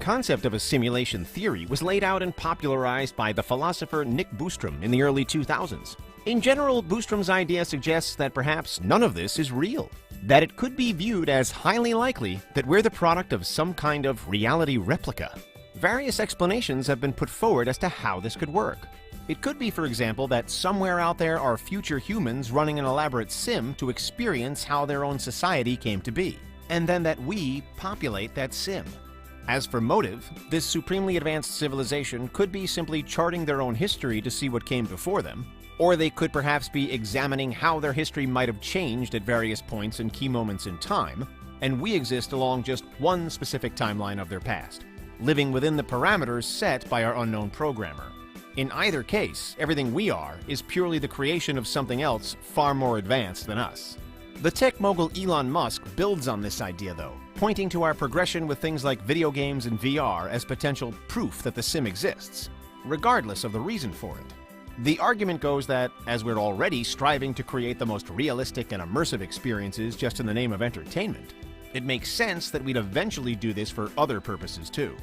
concept of a simulation theory was laid out and popularized by the philosopher Nick Bostrom in the early 2000s. In general, Bostrom's idea suggests that perhaps none of this is real, that it could be viewed as highly likely that we're the product of some kind of reality replica. Various explanations have been put forward as to how this could work. It could be, for example, that somewhere out there are future humans running an elaborate sim to experience how their own society came to be, and then that we populate that sim. As for motive, this supremely advanced civilization could be simply charting their own history to see what came before them, or they could perhaps be examining how their history might have changed at various points and key moments in time, and we exist along just one specific timeline of their past, living within the parameters set by our unknown programmer. In either case, everything we are is purely the creation of something else far more advanced than us. The tech mogul Elon Musk builds on this idea, though, pointing to our progression with things like video games and VR as potential proof that the sim exists, regardless of the reason for it. The argument goes that, as we're already striving to create the most realistic and immersive experiences just in the name of entertainment, it makes sense that we'd eventually do this for other purposes too.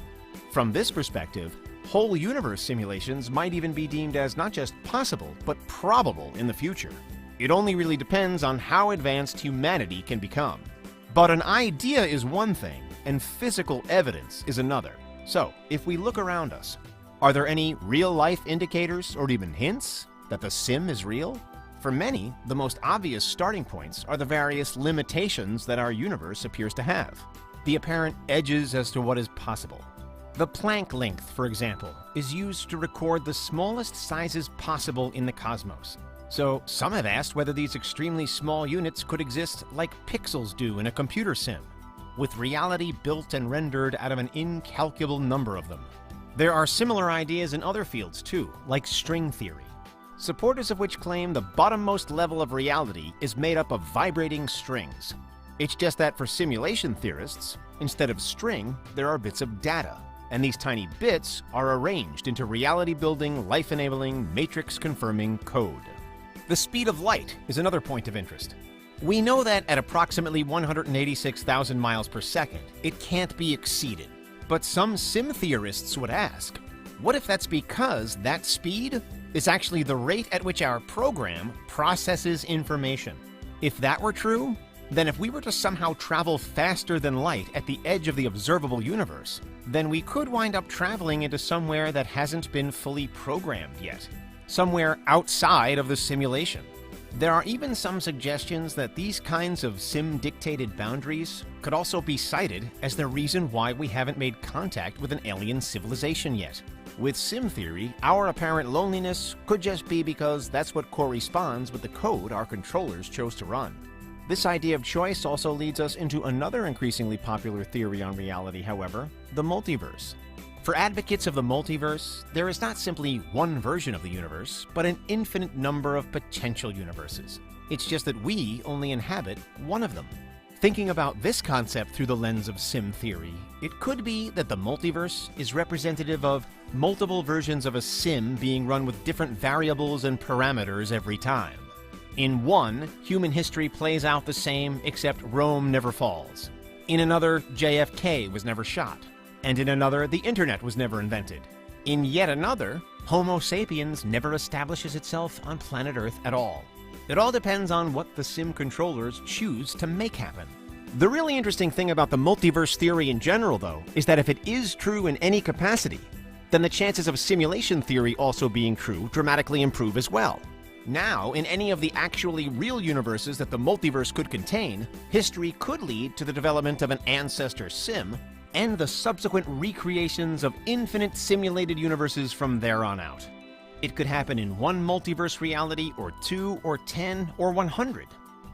From this perspective, whole universe simulations might even be deemed as not just possible, but probable in the future. It only really depends on how advanced humanity can become. But an idea is one thing, and physical evidence is another. So, if we look around us, are there any real-life indicators or even hints that the sim is real? For many, the most obvious starting points are the various limitations that our universe appears to have, the apparent edges as to what is possible. The Planck length, for example, is used to record the smallest sizes possible in the cosmos. So some have asked whether these extremely small units could exist like pixels do in a computer sim, with reality built and rendered out of an incalculable number of them. There are similar ideas in other fields too, like string theory, supporters of which claim the bottommost level of reality is made up of vibrating strings. It's just that for simulation theorists, instead of string, there are bits of data, and these tiny bits are arranged into reality-building, life-enabling, matrix-confirming code. The speed of light is another point of interest. We know that at approximately 186,000 miles per second, it can't be exceeded. But some sim theorists would ask, what if that's because that speed is actually the rate at which our program processes information? If that were true, then if we were to somehow travel faster than light at the edge of the observable universe, then we could wind up traveling into somewhere that hasn't been fully programmed yet, somewhere outside of the simulation. There are even some suggestions that these kinds of sim-dictated boundaries could also be cited as the reason why we haven't made contact with an alien civilization yet. With sim theory, our apparent loneliness could just be because that's what corresponds with the code our controllers chose to run. This idea of choice also leads us into another increasingly popular theory on reality, however, the multiverse. For advocates of the multiverse, there is not simply one version of the universe, but an infinite number of potential universes. It's just that we only inhabit one of them. Thinking about this concept through the lens of sim theory, it could be that the multiverse is representative of multiple versions of a sim being run with different variables and parameters every time. In one, human history plays out the same, except Rome never falls. In another, JFK was never shot. And in another, the internet was never invented. In yet another, Homo sapiens never establishes itself on planet Earth at all. It all depends on what the sim controllers choose to make happen. The really interesting thing about the multiverse theory in general, though, is that if it is true in any capacity, then the chances of simulation theory also being true dramatically improve as well. Now, in any of the actually real universes that the multiverse could contain, history could lead to the development of an ancestor sim, and the subsequent recreations of infinite simulated universes from there on out. It could happen in one multiverse reality, or 2, or 10, or 100.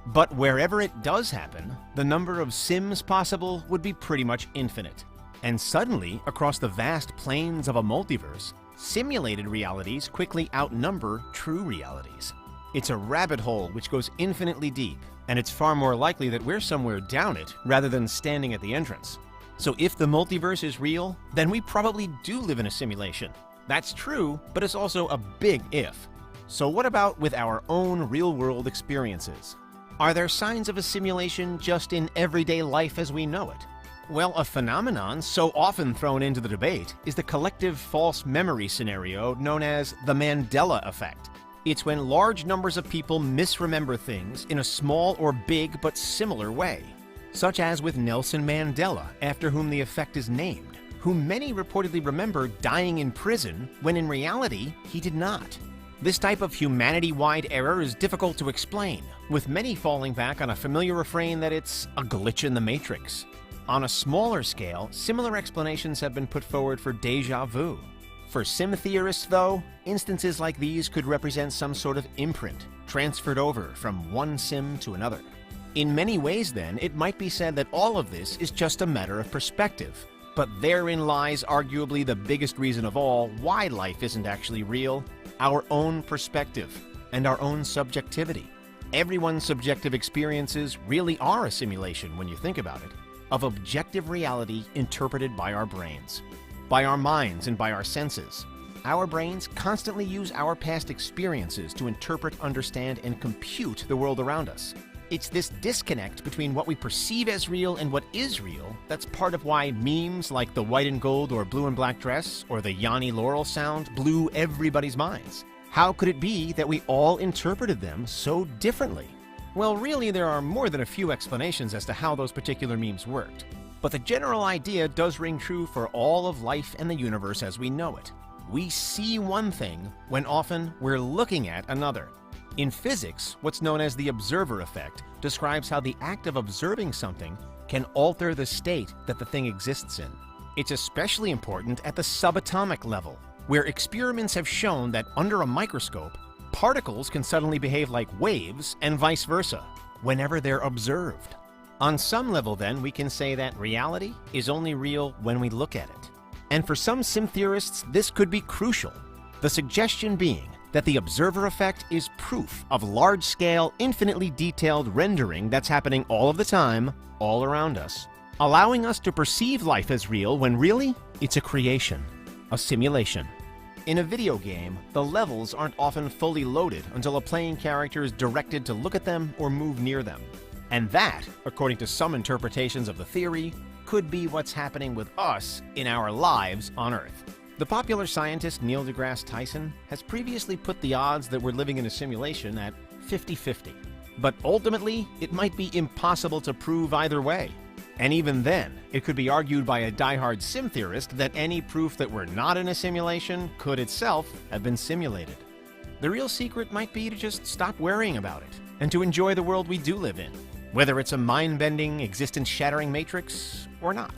But wherever it does happen, the number of sims possible would be pretty much infinite. And suddenly, across the vast plains of a multiverse, simulated realities quickly outnumber true realities. It's a rabbit hole which goes infinitely deep, and it's far more likely that we're somewhere down it rather than standing at the entrance. So if the multiverse is real, then we probably do live in a simulation. That's true, but it's also a big if. So what about with our own real-world experiences? Are there signs of a simulation just in everyday life as we know it? Well, a phenomenon so often thrown into the debate is the collective false memory scenario known as the Mandela effect. It's when large numbers of people misremember things in a small or big but similar way, such as with Nelson Mandela, after whom the effect is named, whom many reportedly remember dying in prison when in reality he did not. This type of humanity-wide error is difficult to explain, with many falling back on a familiar refrain that it's a glitch in the matrix. On a smaller scale, similar explanations have been put forward for déjà vu. For sim theorists, though, instances like these could represent some sort of imprint, transferred over from one sim to another. In many ways, then, it might be said that all of this is just a matter of perspective. But therein lies arguably the biggest reason of all why life isn't actually real: our own perspective and our own subjectivity. Everyone's subjective experiences really are a simulation, when you think about it, of objective reality interpreted by our brains, by our minds, and by our senses. Our brains constantly use our past experiences to interpret, understand, and compute the world around us. It's this disconnect between what we perceive as real and what is real that's part of why memes like the white and gold or blue and black dress or the Yanni Laurel sound blew everybody's minds. How could it be that we all interpreted them so differently? Well, really, there are more than a few explanations as to how those particular memes worked. But the general idea does ring true for all of life and the universe as we know it. We see one thing when often we're looking at another. In physics, what's known as the observer effect describes how the act of observing something can alter the state that the thing exists in. It's especially important at the subatomic level, where experiments have shown that under a microscope, particles can suddenly behave like waves and vice versa, whenever they're observed. On some level, then, we can say that reality is only real when we look at it. And for some sim theorists, this could be crucial. The suggestion being that the observer effect is proof of large-scale, infinitely detailed rendering that's happening all of the time, all around us, allowing us to perceive life as real when really it's a creation, a simulation. In a video game, the levels aren't often fully loaded until a playing character is directed to look at them or move near them. And that, according to some interpretations of the theory, could be what's happening with us in our lives on Earth. The popular scientist Neil deGrasse Tyson has previously put the odds that we're living in a simulation at 50-50. But ultimately, it might be impossible to prove either way. And even then, it could be argued by a diehard sim theorist that any proof that we're not in a simulation could itself have been simulated. The real secret might be to just stop worrying about it and to enjoy the world we do live in, whether it's a mind-bending, existence-shattering matrix or not.